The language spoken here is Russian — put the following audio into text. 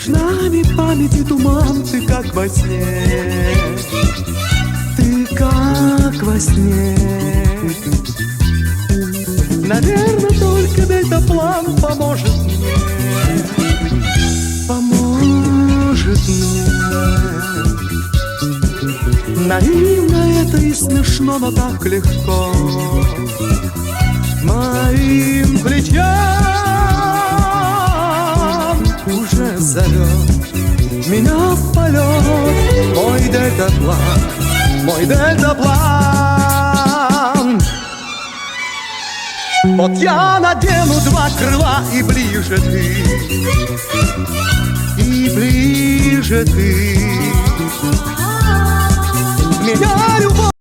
Между нами памяти туман, ты как во сне, ты как во сне. Наверное, только дельтаплан поможет мне, поможет мне. Наивно это и смешно, но так легко моим плечам уже зовет меня в полет мой дельтаплан, мой дельтаплан. Вот я надену два крыла, и ближе ты, и ближе ты. Меня